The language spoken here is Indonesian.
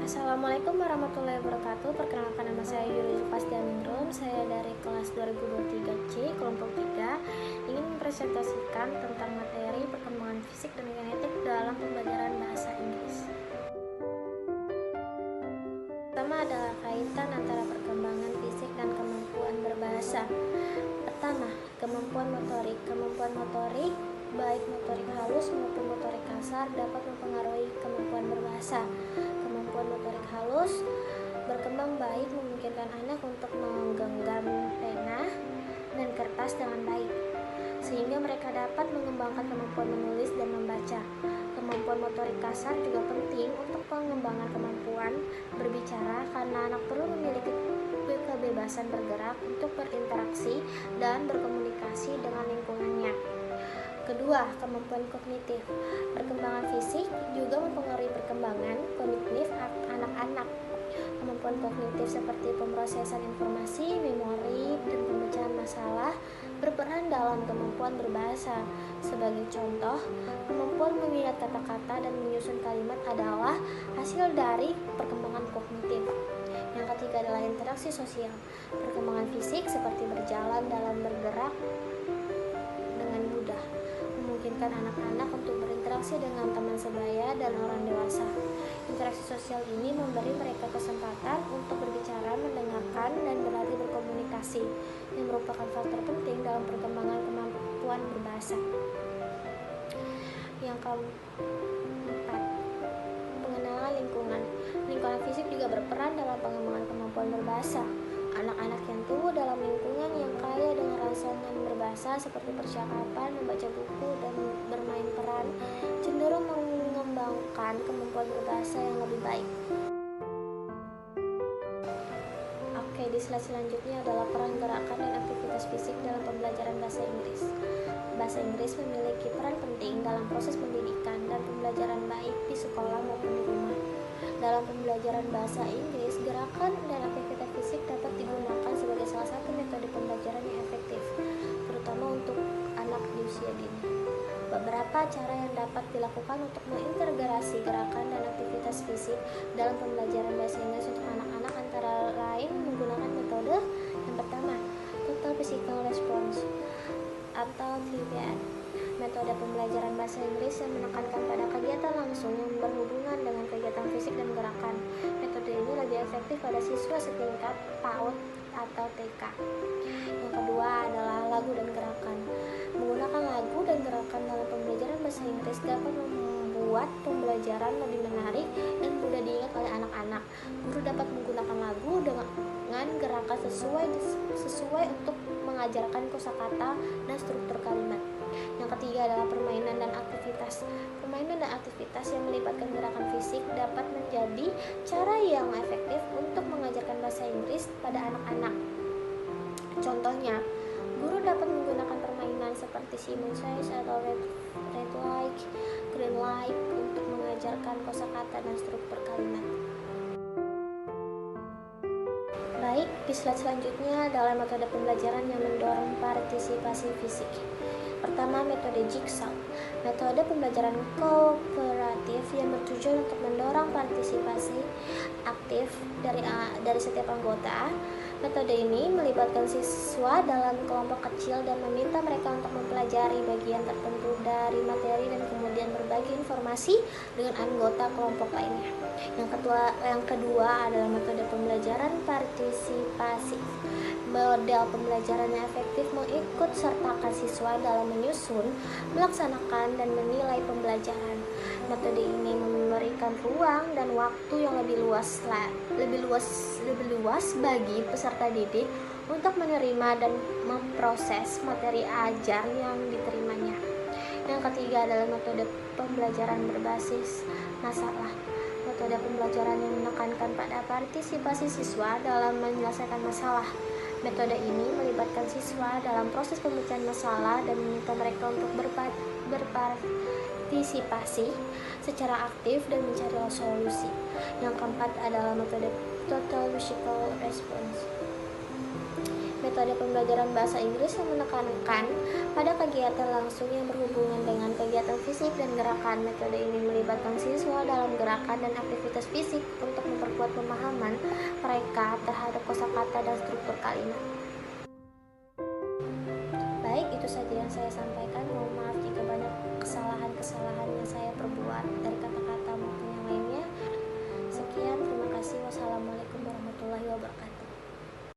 Assalamualaikum warahmatullahi wabarakatuh. Perkenalkan, nama saya Yuri Zulfasdianingrum. Saya dari kelas 2023C kelompok 3 ingin mempresentasikan tentang materi perkembangan fisik dan genetik dalam pembelajaran bahasa Inggris. Pertama adalah kaitan antara perkembangan fisik dan kemampuan berbahasa. Pertama, kemampuan motorik. Kemampuan motorik baik motorik halus maupun motorik kasar dapat mempengaruhi kemampuan berbahasa. Kemampuan motorik halus berkembang baik memungkinkan anak untuk menggenggam pena dan kertas dengan baik, sehingga mereka dapat mengembangkan kemampuan menulis dan membaca. Kemampuan motorik kasar juga penting untuk pengembangan kemampuan berbicara karena anak perlu memiliki kebebasan bergerak untuk berinteraksi dan berkomunikasi dengan lingkungannya. Kedua, kemampuan kognitif. Perkembangan fisik juga mempengaruhi perkembangan kognitif anak-anak. Kemampuan kognitif seperti pemrosesan informasi, memori, dan pemecahan masalah berperan dalam kemampuan berbahasa. Sebagai contoh, kemampuan mengingat kata-kata dan menyusun kalimat adalah hasil dari perkembangan kognitif. Yang ketiga adalah interaksi sosial. Perkembangan fisik seperti berjalan dalam bergerak dengan mudah memungkinkan anak-anak untuk berinteraksi dengan teman sebaya dan orang dewasa. Interaksi sosial ini memberi mereka kesempatan untuk berbicara, mendengarkan, dan berlatih berkomunikasi, yang merupakan faktor penting dalam perkembangan kemampuan berbahasa. Yang keempat, pengenalan lingkungan. Lingkungan fisik juga berperan dalam pengembangan kemampuan berbahasa. Anak-anak yang tumbuh dalam lingkungan yang kaya dengan rangsangan berbahasa seperti percakapan, membaca buku, dan bermain peran cenderung mengembangkan kemampuan berbahasa yang lebih baik. Oke, di slide selanjutnya adalah peran gerakan dan aktivitas fisik dalam pembelajaran bahasa Inggris. Bahasa Inggris memiliki peran penting dalam proses pendidikan dan pembelajaran baik di sekolah maupun di rumah. Dalam pembelajaran bahasa Inggris, gerakan dan aktivitas fisik dapat digunakan sebagai salah satu metode pembelajaran yang efektif, terutama untuk anak di usia dini. Beberapa cara yang dapat dilakukan untuk mengintegrasi gerakan dan aktivitas fisik dalam pembelajaran bahasa Inggris untuk anak-anak antara lain menggunakan metode yang pertama, Total Physical Response atau TPR. Metode pembelajaran bahasa Inggris yang menekankan pada kegiatan langsung yang berhubungan dengan kegiatan fisik dan gerakan. Metode ini lebih efektif pada siswa setingkat PAUD atau TK. Yang kedua adalah lagu dan gerakan. Menggunakan lagu dan gerakan dalam pembelajaran bahasa Inggris dapat membuat pembelajaran lebih menarik dan mudah diingat oleh anak-anak. Guru dapat menggunakan lagu dengan gerakan sesuai untuk mengajarkan kosakata dan struktur kalimat. Yang ketiga adalah permainan dan aktivitas. Permainan dan aktivitas yang melibatkan gerakan fisik dapat menjadi cara yang efektif untuk mengajarkan bahasa Inggris pada anak-anak. Contohnya, guru dapat menggunakan permainan seperti Simon Says atau red light, green light untuk mengajarkan kosakata dan struktur kalimat. Baik, di slide selanjutnya adalah metode pembelajaran yang mendorong partisipasi fisik. Pertama, metode Jigsaw. Metode pembelajaran kooperatif yang bertujuan untuk mendorong partisipasi aktif dari setiap anggota. Metode ini melibatkan siswa dalam kelompok kecil dan meminta mereka untuk mempelajari bagian tertentu dari materi dan kemudian berbagi informasi dengan anggota kelompok lainnya. Yang kedua adalah metode pembelajaran partisipasi. Model pembelajaran yang efektif mengikut sertakan siswa dalam menyusun, melaksanakan, dan menilai pembelajaran. Metode ini memberikan ruang dan waktu yang lebih luas bagi peserta didik untuk menerima dan memproses materi ajar yang diterimanya. Yang ketiga adalah metode pembelajaran berbasis masalah. Metode pembelajaran yang menekankan pada partisipasi siswa dalam menyelesaikan masalah. Metode ini melibatkan siswa dalam proses pemecahan masalah dan meminta mereka untuk berpartisipasi secara aktif dan mencari solusi. Yang keempat adalah metode Total Physical Response. Metode pembelajaran bahasa Inggris yang menekankan pada kegiatan langsung yang berhubungan dengan kegiatan fisik dan gerakan. Metode ini melibatkan siswa dalam gerakan dan aktivitas fisik untuk memperkuat pemahaman mereka terhadap kosakata dan struktur kalimat. Baik, itu saja yang saya sampaikan.